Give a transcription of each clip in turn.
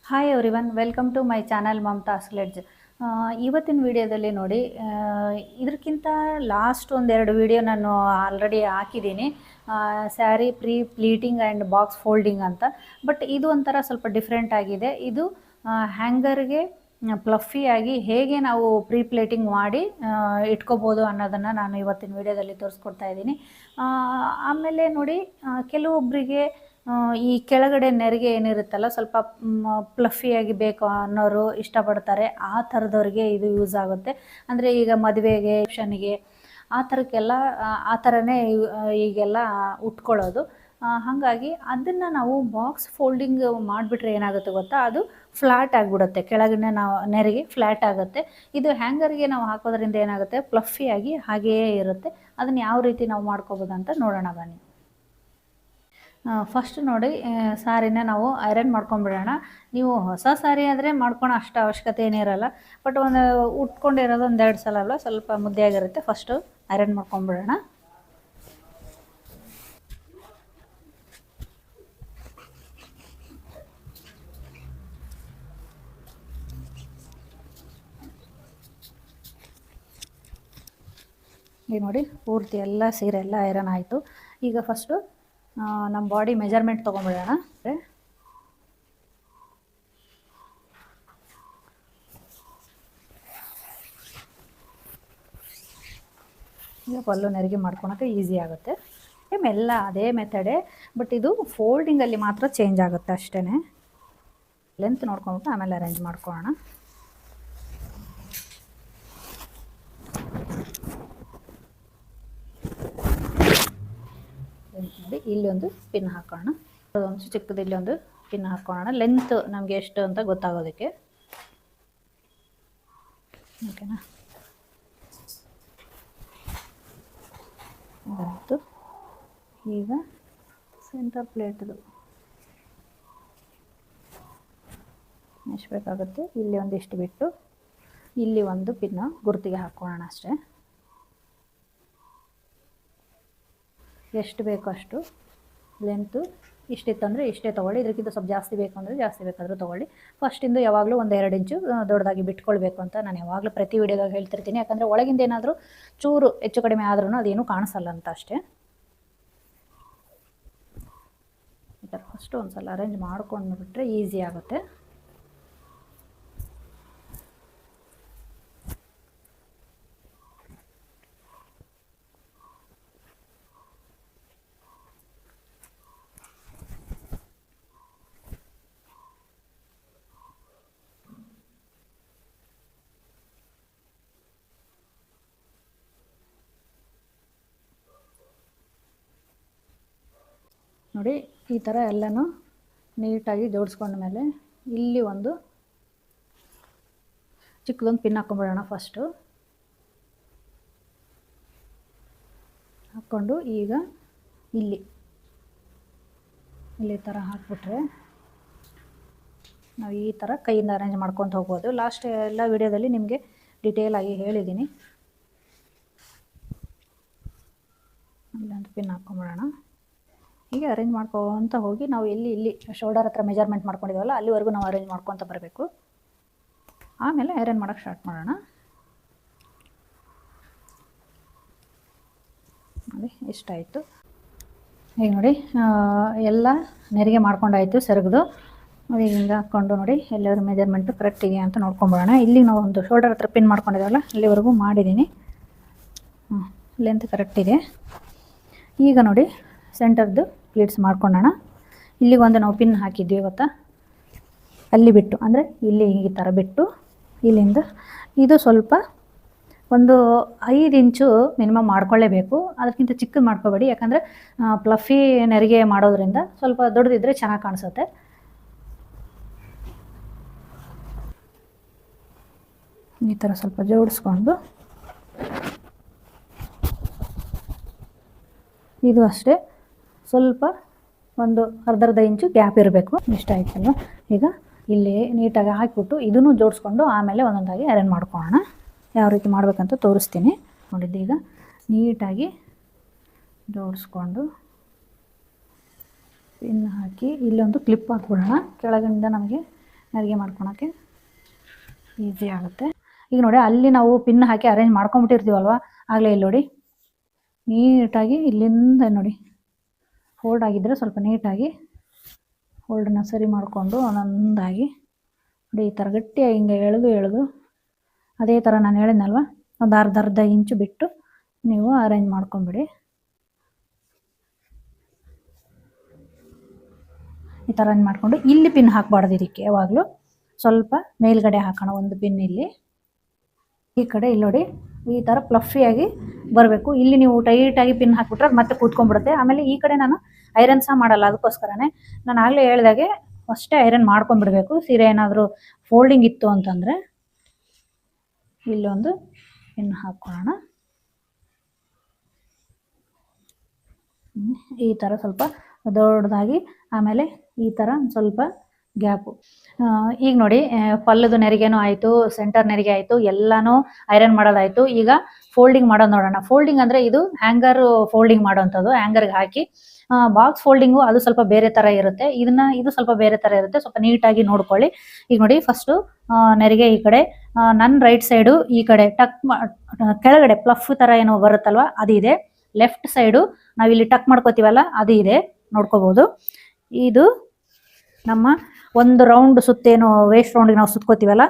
Hi everyone, welcome to my channel Mamata ಸ್ಲೆಡ್ಜ್. ಇವತ್ತಿನ ವಿಡಿಯೋದಲ್ಲಿ ನೋಡಿ, ಇದಕ್ಕಿಂತ ಲಾಸ್ಟ್ ಒಂದೆರಡು ವಿಡಿಯೋ ನಾನು ಆಲ್ರೆಡಿ ಹಾಕಿದ್ದೀನಿ. Sari pre pleating and box folding ಅಂತ. ಬಟ್ ಇದು ಒಂಥರ ಸ್ವಲ್ಪ ಡಿಫ್ರೆಂಟ್ ಆಗಿದೆ. ಇದು ಹ್ಯಾಂಗರ್ಗೆ ಪ್ಲಫಿಯಾಗಿ ಹೇಗೆ ನಾವು ಪ್ರೀ ಪ್ಲೇಟಿಂಗ್ ಮಾಡಿ ಇಟ್ಕೋಬೋದು ಅನ್ನೋದನ್ನು ನಾನು ಇವತ್ತಿನ ವಿಡಿಯೋದಲ್ಲಿ ತೋರಿಸ್ಕೊಡ್ತಾ ಇದ್ದೀನಿ. ಆಮೇಲೆ ನೋಡಿ, ಕೆಲವೊಬ್ಬರಿಗೆ ಈ ಕೆಳಗಡೆ ನೆರಿಗೆ ಏನಿರುತ್ತಲ್ಲ ಸ್ವಲ್ಪ ಪ್ಲಫಿಯಾಗಿ ಬೇಕು ಅನ್ನೋರು ಇಷ್ಟಪಡ್ತಾರೆ. ಆ ಥರದವ್ರಿಗೆ ಇದು ಯೂಸ್ ಆಗುತ್ತೆ. ಅಂದರೆ ಈಗ ಮದುವೆಗೆ, ರಿಸೆಪ್ಷನ್ಗೆ ಆ ಥರಕ್ಕೆಲ್ಲ ಆ ಥರನೇ ಈಗೆಲ್ಲ ಉಟ್ಕೊಳ್ಳೋದು. ಹಾಗಾಗಿ ಅದನ್ನು ನಾವು ಬಾಕ್ಸ್ ಫೋಲ್ಡಿಂಗ್ ಮಾಡಿಬಿಟ್ರೆ ಏನಾಗುತ್ತೆ ಗೊತ್ತಾ, ಅದು ಫ್ಲ್ಯಾಟ್ ಆಗಿಬಿಡುತ್ತೆ. ಕೆಳಗಿನ ನಾವು ನೆರಿಗೆ ಫ್ಲ್ಯಾಟ್ ಆಗುತ್ತೆ. ಇದು ಹ್ಯಾಂಗರ್ಗೆ ನಾವು ಹಾಕೋದ್ರಿಂದ ಏನಾಗುತ್ತೆ, ಪ್ಲಫಿಯಾಗಿ ಹಾಗೆಯೇ ಇರುತ್ತೆ. ಅದನ್ನು ಯಾವ ರೀತಿ ನಾವು ಮಾಡ್ಕೋಬೋದು ಅಂತ ನೋಡೋಣ ಬನ್ನಿ. ಫಸ್ಟ್ ನೋಡಿ, ಸಾರಿನ ನಾವು ಐರನ್ ಮಾಡ್ಕೊಂಬಿಡೋಣ. ನೀವು ಹೊಸ ಸಾರಿ ಆದರೆ ಮಾಡ್ಕೊಳೋ ಅಷ್ಟು ಅವಶ್ಯಕತೆ ಏನಿರಲ್ಲ. ಬಟ್ ಒಂದು ಉಟ್ಕೊಂಡಿರೋದು ಒಂದೆರಡು ಸಲ ಅಲ್ಲ, ಸ್ವಲ್ಪ ಮುದ್ದೆಯಾಗಿರುತ್ತೆ. First iron ಮಾಡ್ಕೊಂಬಿಡೋಣ. ಈಗ ನೋಡಿ, ಪೂರ್ತಿ ಎಲ್ಲ ಸೀರೆ ಎಲ್ಲ ಐರನ್ ಆಯಿತು. ಈಗ ಫಸ್ಟು ನಮ್ಮ ಬಾಡಿ ಮೆಜರ್ಮೆಂಟ್ ತೊಗೊಂಬಿಡೋಣ. ಈಗ ಪಲ್ಲು ನೆರಿಗೆ ಮಾಡ್ಕೊಳಕ್ಕೆ ಈಸಿ ಆಗುತ್ತೆ. ಎಲ್ಲ ಅದೇ ಮೆಥಡೇ, ಬಟ್ ಇದು ಫೋಲ್ಡಿಂಗಲ್ಲಿ ಮಾತ್ರ ಚೇಂಜ್ ಆಗುತ್ತೆ ಅಷ್ಟೇ. ಲೆಂತ್ ನೋಡ್ಕೊಂಬಿಟ್ಟು ಆಮೇಲೆ ಅರೇಂಜ್ ಮಾಡ್ಕೊಳ್ಳೋಣ. ಇಲ್ಲಿ ಒಂದು ಪಿನ್ ಹಾಕೋಣ. ಒಂದು ಚಿಕ್ಕದು ಇಲ್ಲಿ ಒಂದು ಪಿನ್ ಹಾಕೋಣ, ಲೆಂತ್ ನಮಗೆ ಎಷ್ಟು ಅಂತ ಗೊತ್ತಾಗೋದಕ್ಕೆ. ಓಕೆನಾ? ಇದಾಯಿತು. ಈಗ ಸೆಂಟರ್ ಪ್ಲೇಟ್ದು ಎಷ್ಟು ಬೇಕಾಗುತ್ತೆ ಇಲ್ಲಿ ಒಂದಿಷ್ಟು ಬಿಟ್ಟು ಇಲ್ಲಿ ಒಂದು ಪಿನ್ ಗುರುತಿಗೆ ಹಾಕೋಣ ಅಷ್ಟೇ. ಎಷ್ಟು ಬೇಕೋ ಅಷ್ಟು ಲೆಂತು ಇಷ್ಟಿತ್ತು ಅಂದರೆ ಇಷ್ಟೇ ತೊಗೊಳ್ಳಿ. ಇದಕ್ಕಿಂತ ಸ್ವಲ್ಪ ಜಾಸ್ತಿ ಬೇಕು ಅಂದರೆ ಜಾಸ್ತಿ ಬೇಕಾದರೂ ತೊಗೊಳ್ಳಿ. ಫಸ್ಟಿಂದು ಯಾವಾಗಲೂ ಒಂದು 2 ಇಂಚು ದೊಡ್ಡದಾಗಿ ಬಿಟ್ಕೊಳ್ಬೇಕು ಅಂತ ನಾನು ಯಾವಾಗಲೂ ಪ್ರತಿ ವಿಡಿಯೋದಾಗ ಹೇಳ್ತಿರ್ತೀನಿ. ಯಾಕಂದರೆ ಒಳಗಿಂದ ಏನಾದರೂ ಚೂರು ಹೆಚ್ಚು ಕಡಿಮೆ ಆದ್ರೂ ಅದೇನು ಕಾಣಿಸಲ್ಲ ಅಂತ ಅಷ್ಟೇ. ಈ ಥರ ಫಸ್ಟು ಒಂದು ಸಲ ಅರೇಂಜ್ ಮಾಡ್ಕೊಂಡು ಬಿಟ್ಟರೆ ಈಸಿ ಆಗುತ್ತೆ. ನೋಡಿ, ಈ ಥರ ಎಲ್ಲನೂ ನೀಟಾಗಿ ಜೋಡಿಸ್ಕೊಂಡ ಮೇಲೆ ಇಲ್ಲಿ ಒಂದು ಚಿಕ್ಕದೊಂದು ಪಿನ್ ಹಾಕ್ಕೊಂಬಿಡೋಣ. ಫಸ್ಟು ಹಾಕ್ಕೊಂಡು ಈಗ ಇಲ್ಲಿ ಈ ಥರ ಹಾಕ್ಬಿಟ್ರೆ ನಾವು ಈ ಥರ ಕೈಯಿಂದ ಅರೇಂಜ್ ಮಾಡ್ಕೊತ ಹೋಗ್ಬೋದು. ಲಾಸ್ಟ್ ಎಲ್ಲ ವಿಡಿಯೋದಲ್ಲಿ ನಿಮಗೆ ಡಿಟೇಲಾಗಿ ಹೇಳಿದ್ದೀನಿ. ಇಲ್ಲೊಂದು ಪಿನ್ ಹಾಕ್ಕೊಂಬಿಡೋಣ. ಹೀಗೆ ಅರೇಂಜ್ ಮಾಡ್ಕೊತ ಹೋಗಿ ನಾವು ಇಲ್ಲಿ ಶೋಲ್ಡರ್ ಹತ್ರ ಮೆಜರ್ಮೆಂಟ್ ಮಾಡ್ಕೊಂಡಿದ್ದೀವಲ್ಲ ಅಲ್ಲಿವರೆಗೂ ನಾವು ಅರೇಂಜ್ ಮಾಡ್ಕೊತ ಬರಬೇಕು. ಆಮೇಲೆ ಐರನ್ ಮಾಡೋಕ್ಕೆ ಸ್ಟಾರ್ಟ್ ಮಾಡೋಣ. ನೋಡಿ, ಇಷ್ಟಾಯಿತು. ಈಗ ನೋಡಿ, ಎಲ್ಲ ನೆರಿಗೆ ಮಾಡ್ಕೊಂಡಾಯಿತು ಸೆರಗದು. ನೋಡಿ, ಹಿಂಗೆ ಹಾಕ್ಕೊಂಡು ನೋಡಿ ಎಲ್ಲರೂ ಮೆಜರ್ಮೆಂಟು ಕರೆಕ್ಟ್ ಇದೆಯಾ ಅಂತ ನೋಡ್ಕೊಂಬಿಡೋಣ. ಇಲ್ಲಿ ನಾವು ಒಂದು ಶೋಲ್ಡರ್ ಹತ್ರ ಪಿನ್ ಮಾಡ್ಕೊಂಡಿದ್ದೀವಲ್ಲ ಅಲ್ಲಿವರೆಗೂ ಮಾಡಿದ್ದೀನಿ. ಲೆಂತ್ ಕರೆಕ್ಟ್ ಇದೆ. ಈಗ ನೋಡಿ, ಸೆಂಟರ್ದು ಪ್ಲೀಟ್ಸ್ ಮಾಡ್ಕೊಳ್ಳೋಣ. ಇಲ್ಲಿಗೊಂದು ನಾವು ಪಿನ್ ಹಾಕಿದ್ವಿ ಗೊತ್ತಾ, ಅಲ್ಲಿ ಬಿಟ್ಟು ಅಂದರೆ ಇಲ್ಲಿ ಈ ಥರ ಬಿಟ್ಟು ಇಲ್ಲಿಂದ ಇದು ಸ್ವಲ್ಪ ಒಂದು 5 ಇಂಚು ಮಿನಿಮಮ್ ಮಾಡ್ಕೊಳ್ಳೇಬೇಕು. ಅದಕ್ಕಿಂತ ಚಿಕ್ಕದು ಮಾಡ್ಕೋಬೇಡಿ. ಯಾಕಂದರೆ ಪ್ಲಫಿ ನೆರಿಗೆ ಮಾಡೋದ್ರಿಂದ ಸ್ವಲ್ಪ ದೊಡ್ಡದಿದ್ದರೆ ಚೆನ್ನಾಗಿ ಕಾಣಿಸುತ್ತೆ. ಈ ಥರ ಸ್ವಲ್ಪ ಜೋಡಿಸ್ಕೊಂಡು ಇದು ಅಷ್ಟೇ, ಸ್ವಲ್ಪ ಒಂದು ಅರ್ಧ ಇಂಚು ಗ್ಯಾಪ್ ಇರಬೇಕು. ಇಷ್ಟ ಆಯ್ತಲ್ವ? ಈಗ ಇಲ್ಲಿ ನೀಟಾಗಿ ಹಾಕಿಬಿಟ್ಟು ಇದನ್ನು ಜೋಡಿಸ್ಕೊಂಡು ಆಮೇಲೆ ಒಂದೊಂದಾಗಿ ಅರೇಂಜ್ ಮಾಡ್ಕೊಳ್ಳೋಣ. ಯಾವ ರೀತಿ ಮಾಡಬೇಕಂತ ತೋರಿಸ್ತೀನಿ. ನೋಡಿದ್ದು ಈಗ ನೀಟಾಗಿ ಜೋಡಿಸ್ಕೊಂಡು ಪಿನ್ ಹಾಕಿ ಇಲ್ಲೊಂದು ಕ್ಲಿಪ್ ಹಾಕ್ಬಿಡೋಣ. ಕೆಳಗಿಂದ ನಮಗೆ ನೆರಿಗೆ ಮಾಡ್ಕೊಳಕ್ಕೆ ಈಸಿ ಆಗುತ್ತೆ. ಈಗ ನೋಡಿ ಅಲ್ಲಿ ನಾವು ಪಿನ್ ಹಾಕಿ ಅರೇಂಜ್ ಮಾಡ್ಕೊಂಬಿಟ್ಟಿರ್ತೀವಲ್ವ, ಆಗಲೇ ಇಲ್ಲಿ ನೋಡಿ ನೀಟಾಗಿ ಇಲ್ಲಿಂದ ನೋಡಿ ಫೋಲ್ಡ್ ಆಗಿದ್ದರೆ ಸ್ವಲ್ಪ ನೀಟಾಗಿ ಫೋಲ್ಡನ್ನ ಸರಿ ಮಾಡಿಕೊಂಡು ಒಂದೊಂದಾಗಿ ನೋಡಿ ಈ ಥರ ಗಟ್ಟಿಯಾಗಿ ಹಿಂಗೆ ಎಳೆದು ಅದೇ ಥರ ನಾನು ಹೇಳಿದ್ನಲ್ವ, ಒಂದು ಅರ್ಧ ಇಂಚು ಬಿಟ್ಟು ನೀವು ಅರೇಂಜ್ ಮಾಡ್ಕೊಂಬಿಡಿ. ಈ ಥರ ಮಾಡಿಕೊಂಡು ಇಲ್ಲಿ ಪಿನ್ ಹಾಕಬಾರ್ದು, ಇದಕ್ಕೆ ಯಾವಾಗಲೂ ಸ್ವಲ್ಪ ಮೇಲ್ಗಡೆ ಹಾಕೋಣ ಒಂದು ಪಿನ್ ಇಲ್ಲಿ. ಈ ಕಡೆ ಇಲ್ಲಿ ನೋಡಿ ಈ ಥರ ಫ್ಲಫಿಯಾಗಿ ಬರಬೇಕು. ಇಲ್ಲಿ ನೀವು ಟೈಟಾಗಿ ಪಿನ್ ಹಾಕ್ಬಿಟ್ರೆ ಅದು ಮತ್ತೆ ಕೂತ್ಕೊಂಡ್ಬಿಡುತ್ತೆ. ಆಮೇಲೆ ಈ ಕಡೆ ನಾನು ಐರನ್ ಸಹ ಮಾಡಲ್ಲ, ಅದಕ್ಕೋಸ್ಕರನೇ ನಾನು ಆಗಲೇ ಹೇಳಿದಾಗೆ ಫಸ್ಟೇ ಐರನ್ ಮಾಡ್ಕೊಂಡ್ಬಿಡಬೇಕು. ಸೀರೆ ಏನಾದರೂ ಫೋಲ್ಡಿಂಗ್ ಇತ್ತು ಅಂತಂದರೆ ಇಲ್ಲೊಂದು ಪಿನ್ ಹಾಕ್ಕೊಳ್ಳೋಣ. ಈ ಥರ ಸ್ವಲ್ಪ ದೊಡ್ಡದಾಗಿ, ಆಮೇಲೆ ಈ ಥರ ಸ್ವಲ್ಪ ಗ್ಯಾಪು. ಈಗ ನೋಡಿ ಪಲ್ಲದು ನೆರಿಗೆನೂ ಆಯಿತು, ಸೆಂಟರ್ ನೆರಿಗೆ ಆಯಿತು, ಎಲ್ಲನೂ ಐರನ್ ಮಾಡೋದಾಯಿತು. ಈಗ ಫೋಲ್ಡಿಂಗ್ ಮಾಡೋದು ನೋಡೋಣ. ಫೋಲ್ಡಿಂಗ್ ಅಂದರೆ ಇದು ಹ್ಯಾಂಗರ್ ಫೋಲ್ಡಿಂಗ್ ಮಾಡೋವಂಥದ್ದು, ಹ್ಯಾಂಗರ್ಗೆ ಹಾಕಿ. ಬಾಕ್ಸ್ ಫೋಲ್ಡಿಂಗು ಅದು ಸ್ವಲ್ಪ ಬೇರೆ ಥರ ಇರುತ್ತೆ, ಇದು ಸ್ವಲ್ಪ ಬೇರೆ ಥರ ಇರುತ್ತೆ. ಸ್ವಲ್ಪ ನೀಟಾಗಿ ನೋಡ್ಕೊಳ್ಳಿ. ಈಗ ನೋಡಿ ಫಸ್ಟು ನೆರಿಗೆ ಈ ಕಡೆ, ನನ್ನ ರೈಟ್ ಸೈಡು ಈ ಕಡೆ ಕೆಳಗಡೆ ಪ್ಲಫ್ ಥರ ಏನೋ ಬರುತ್ತಲ್ವ ಅದು ಇದೆ. ಲೆಫ್ಟ್ ಸೈಡು ನಾವಿಲ್ಲಿ ಟಕ್ ಮಾಡ್ಕೋತೀವಲ್ಲ ಅದು ಇದೆ, ನೋಡ್ಕೋಬೋದು. ಇದು ನಮ್ಮ ಒಂದು ರೌಂಡ್ ಸುತ್ತೇನು ವೇಸ್ಟ್ ರೌಂಡಿಗೆ ನಾವು ಸುತ್ಕೋತೀವಲ್ಲ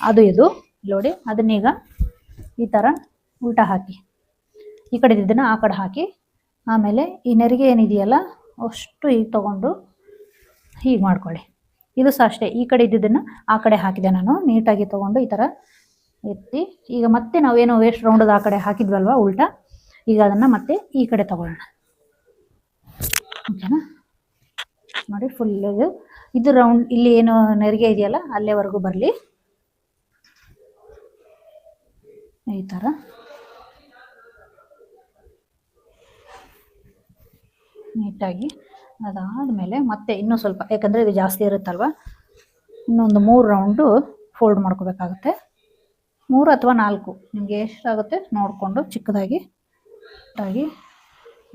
ಅದು ಇದು ನೋಡಿ. ಅದನ್ನೀಗ ಈ ಥರ ಉಲ್ಟಾ ಹಾಕಿ, ಈ ಕಡೆ ಇದ್ದಿದ್ದನ್ನು ಆ ಕಡೆ ಹಾಕಿ, ಆಮೇಲೆ ಈ ನೆರಿಗೆ ಏನಿದೆಯಲ್ಲ ಅಷ್ಟು ಈಗ ತೊಗೊಂಡು ಹೀಗೆ ಮಾಡ್ಕೊಳ್ಳಿ. ಇದು ಸಹ ಅಷ್ಟೇ, ಈ ಕಡೆ ಇದ್ದಿದ್ದನ್ನು ಆ ಕಡೆ ಹಾಕಿದೆ ನಾನು. ನೀಟಾಗಿ ತೊಗೊಂಡು ಈ ಥರ ಎತ್ತಿ, ಈಗ ಮತ್ತೆ ನಾವೇನು ವೇಸ್ಟ್ ರೌಂಡದ ಆ ಕಡೆ ಹಾಕಿದ್ವಲ್ವ ಉಲ್ಟಾ, ಈಗ ಅದನ್ನು ಮತ್ತೆ ಈ ಕಡೆ ತಗೊಳ್ಳೋಣ. ಓಕೆನಾ? ನೋಡಿ ಫುಲ್ ಇದು ರೌಂಡ್ ಇಲ್ಲಿ ಏನು ನೆರಿಗೆ ಇದೆಯಲ್ಲ ಅಲ್ಲೇವರೆಗೂ ಬರಲಿ. ಈ ಥರ ನೀಟಾಗಿ ಅದಾದಮೇಲೆ ಮತ್ತೆ ಇನ್ನೂ ಸ್ವಲ್ಪ, ಯಾಕಂದರೆ ಇದು ಜಾಸ್ತಿ ಇರುತ್ತಲ್ವ, ಇನ್ನೊಂದು 3 ರೌಂಡು ಫೋಲ್ಡ್ ಮಾಡ್ಕೋಬೇಕಾಗುತ್ತೆ. 3 ಅಥವಾ 4 ನಿಮಗೆ ಎಷ್ಟಾಗುತ್ತೆ ನೋಡಿಕೊಂಡು ಚಿಕ್ಕದಾಗಿ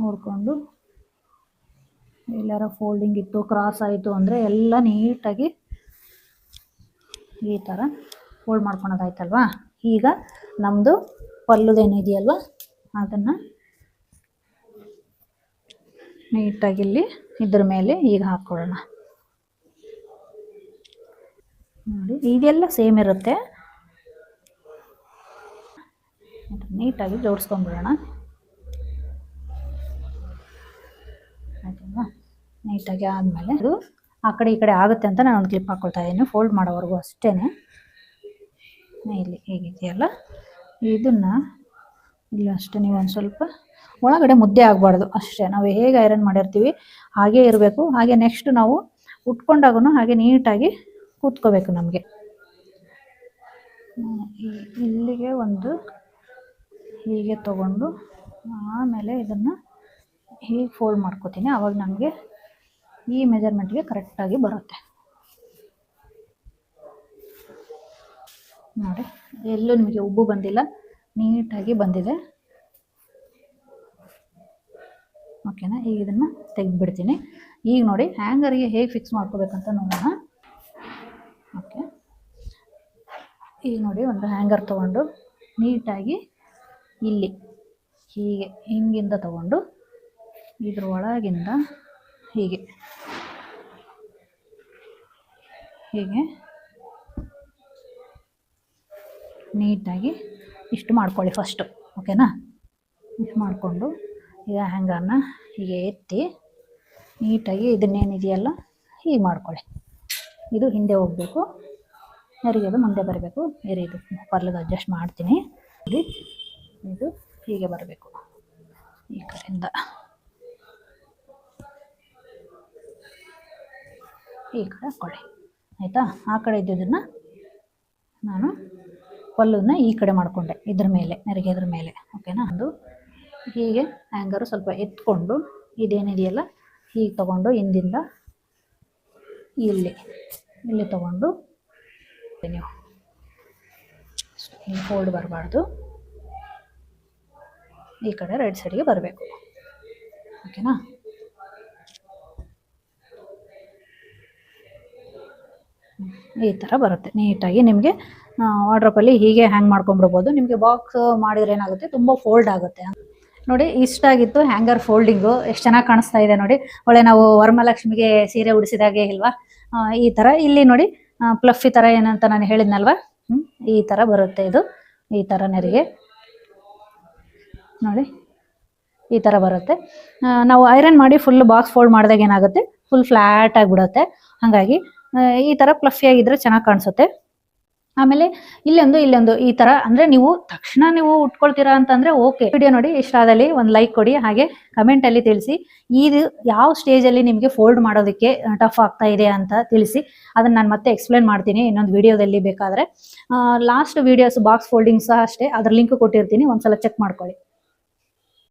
ನೋಡಿಕೊಂಡು. ಎಲ್ಲಾರ ಫೋಲ್ಡಿಂಗ್ ಇತ್ತು, ಕ್ರಾಸ್ ಆಯಿತು ಅಂದರೆ ಎಲ್ಲ ನೀಟಾಗಿ ಈ ಥರ ಫೋಲ್ಡ್ ಮಾಡ್ಕೊಳೋದಾಯ್ತಲ್ವಾ. ಈಗ ನಮ್ಮದು ಪಲ್ಲುದೇನಿದೆಯಲ್ವ ಅದನ್ನು ನೀಟಾಗಿ ಇಲ್ಲಿ ಇದ್ರ ಮೇಲೆ ಈಗ ಹಾಕ್ಕೊಳ್ಳೋಣ. ನೋಡಿ ಇದೆಲ್ಲ ಸೇಮ್ ಇರುತ್ತೆ, ನೀಟಾಗಿ ಜೋಡಿಸ್ಕೊಂಡ್ಬಿಡೋಣ. ಆಯ್ತಲ್ವಾ? ನೀಟಾಗಿ ಆದಮೇಲೆ ಅದು ಆ ಕಡೆ ಈ ಕಡೆ ಆಗುತ್ತೆ ಅಂತ ನಾನು ಒಂದು ಕ್ಲಿಪ್ ಹಾಕ್ಕೊಳ್ತಾ ಇದ್ದೀನಿ, ಫೋಲ್ಡ್ ಮಾಡೋವರೆಗೂ ಅಷ್ಟೇ. ಇಲ್ಲಿ ಹೇಗಿದೆಯಲ್ಲ ಇದನ್ನು ಇಲ್ಲಿ ಅಷ್ಟೇ ನೀವು ಒಂದು ಸ್ವಲ್ಪ ಒಳಗಡೆ ಮುದ್ದೆ ಆಗಬಾರ್ದು ಅಷ್ಟೇ. ನಾವು ಹೇಗೆ ಐರನ್ ಮಾಡಿರ್ತೀವಿ ಹಾಗೇ ಇರಬೇಕು. ಹಾಗೆ ನೆಕ್ಸ್ಟ್ ನಾವು ಉಟ್ಕೊಂಡಾಗೂ ಹಾಗೆ ನೀಟಾಗಿ ಕೂತ್ಕೋಬೇಕು ನಮಗೆ. ಇಲ್ಲಿಗೆ ಒಂದು ಹೀಗೆ ತಗೊಂಡು ಆಮೇಲೆ ಇದನ್ನು ಹೀಗೆ ಫೋಲ್ಡ್ ಮಾಡ್ಕೋತೀನಿ. ಆವಾಗ ನಮಗೆ ಈ ಮೆಜರ್ಮೆಂಟ್ಗೆ ಕರೆಕ್ಟಾಗಿ ಬರುತ್ತೆ. ನೋಡಿ ಎಲ್ಲೂ ನಿಮಗೆ ಉಬ್ಬು ಬಂದಿಲ್ಲ, ನೀಟಾಗಿ ಬಂದಿದೆ. ಓಕೆನಾ? ಈಗ ಇದನ್ನು ತೆಗೆದುಬಿಡ್ತೀನಿ. ಈಗ ನೋಡಿ ಹ್ಯಾಂಗರ್ಗೆ ಹೇಗೆ ಫಿಕ್ಸ್ ಮಾಡ್ಕೋಬೇಕಂತ ನೋಡೋಣ. ಓಕೆ, ಈಗ ನೋಡಿ ಒಂದು ಹ್ಯಾಂಗರ್ ತೊಗೊಂಡು ನೀಟಾಗಿ ಇಲ್ಲಿ ಹೀಗೆ ಹಿಂಗಿಂದ ತಗೊಂಡು ಇದ್ರ ಒಳಗಿಂದ ಹೀಗೆ ನೀಟಾಗಿ ಇಷ್ಟು ಮಾಡ್ಕೊಳ್ಳಿ ಫಸ್ಟು. ಓಕೆನಾ? ಇಷ್ಟು ಮಾಡಿಕೊಂಡು ಈಗ ಹ್ಯಾಂಗರ್ನ ಹೀಗೆ ಎತ್ತಿ ನೀಟಾಗಿ ಇದನ್ನೇನಿದೆಯಲ್ಲ ಹೀಗೆ ಮಾಡ್ಕೊಳ್ಳಿ. ಇದು ಹಿಂದೆ ಹೋಗಬೇಕು, ನೆರಿಗೆದು ಮುಂದೆ ಬರಬೇಕು. ಬೇರೆ ಇದು ಪರ್ಲಿಗೆ ಅಡ್ಜಸ್ಟ್ ಮಾಡ್ತೀನಿ. ಇದು ಹೀಗೆ ಬರಬೇಕು ಈ ಕಡೆಯಿಂದ. ಈ ಕಡೆ ಹಾಕ್ಕೊಳ್ಳಿ ಆಯಿತಾ. ಆ ಕಡೆ ಇದ್ದಿದ್ದನ್ನು ನಾನು ಪಲ್ಲುನ ಈ ಕಡೆ ಮಾಡಿಕೊಂಡೆ, ಇದ್ರ ಮೇಲೆ ನೆರಿಗೆ ಇದ್ರ ಮೇಲೆ. ಓಕೆನಾ? ಅದು ಹೀಗೆ ಹ್ಯಾಂಗರು ಸ್ವಲ್ಪ ಎತ್ಕೊಂಡು ಇದೇನಿದೆಯಲ್ಲ ಹೀಗೆ ತಗೊಂಡು ಹಿಂದಿಂದ ಇಲ್ಲಿ ತಗೊಂಡು ನೀವು ಇಲ್ಲಿ ಫೋಲ್ಡ್ ಬರಬಾರ್ದು, ಈ ಕಡೆ ರೈಟ್ ಸೈಡ್ಗೆ ಬರಬೇಕು. ಓಕೆನಾ? ಈ ಥರ ಬರುತ್ತೆ ನೀಟಾಗಿ ನಿಮಗೆ ವಾರ್ಡ್ರೋಬಲ್ಲಿ ಹೀಗೆ ಹ್ಯಾಂಗ್ ಮಾಡ್ಕೊಂಡ್ಬಿಡ್ಬೋದು. ನಿಮಗೆ ಬಾಕ್ಸ್ ಮಾಡಿದ್ರೆ ಏನಾಗುತ್ತೆ ತುಂಬ ಫೋಲ್ಡ್ ಆಗುತ್ತೆ. ನೋಡಿ ಇಷ್ಟ ಆಗಿತ್ತು ಹ್ಯಾಂಗರ್ ಫೋಲ್ಡಿಂಗು, ಎಷ್ಟು ಚೆನ್ನಾಗಿ ಕಾಣಿಸ್ತಾ ಇದೆ ನೋಡಿ. ಒಳ್ಳೆ ನಾವು ವರಮಹಾಲಕ್ಷ್ಮಿಗೆ ಸೀರೆ ಉಡಿಸಿದಾಗೆ ಇಲ್ವಾ. ಈ ಥರ ಇಲ್ಲಿ ನೋಡಿ ಪ್ಲಫಿ ಥರ ಏನಂತ ನಾನು ಹೇಳಿದ್ನಲ್ವ, ಈ ಥರ ಬರುತ್ತೆ ಇದು. ಈ ಥರ ನೆರಿಗೆ ನೋಡಿ ಈ ಥರ ಬರುತ್ತೆ. ನಾವು ಐರನ್ ಮಾಡಿ ಫುಲ್ ಬಾಕ್ಸ್ ಫೋಲ್ಡ್ ಮಾಡಿದಾಗ ಏನಾಗುತ್ತೆ, ಫುಲ್ ಫ್ಲ್ಯಾಟ್ ಆಗಿಬಿಡುತ್ತೆ. ಹಾಗಾಗಿ ಈ ಥರ ಪ್ಲಫಿಯಾಗಿದ್ದರೆ ಚೆನ್ನಾಗಿ ಕಾಣಿಸುತ್ತೆ. ಆಮೇಲೆ ಇಲ್ಲೊಂದು ಈ ಥರ ಅಂದರೆ ನೀವು ತಕ್ಷಣ ನೀವು ಉಟ್ಕೊಳ್ತೀರಾ ಅಂತಂದರೆ ಓಕೆ. ವಿಡಿಯೋ ನೋಡಿ ಇಷ್ಟ ಆದಲ್ಲಿ ಒಂದು ಲೈಕ್ ಕೊಡಿ, ಹಾಗೆ ಕಮೆಂಟಲ್ಲಿ ತಿಳಿಸಿ ಇದು ಯಾವ ಸ್ಟೇಜಲ್ಲಿ ನಿಮಗೆ ಫೋಲ್ಡ್ ಮಾಡೋದಕ್ಕೆ ಟಫ್ ಆಗ್ತಾ ಇದೆ ಅಂತ ತಿಳಿಸಿ. ಅದನ್ನು ನಾನು ಮತ್ತೆ ಎಕ್ಸ್ಪ್ಲೇನ್ ಮಾಡ್ತೀನಿ ಇನ್ನೊಂದು ವಿಡಿಯೋದಲ್ಲಿ ಬೇಕಾದರೆ. ಲಾಸ್ಟ್ ವಿಡಿಯೋಸ್ ಬಾಕ್ಸ್ ಫೋಲ್ಡಿಂಗ್ ಸಹ ಅಷ್ಟೇ, ಅದ್ರ ಲಿಂಕ್ ಕೊಟ್ಟಿರ್ತೀನಿ, ಒಂದ್ಸಲ ಚೆಕ್ ಮಾಡ್ಕೊಳ್ಳಿ.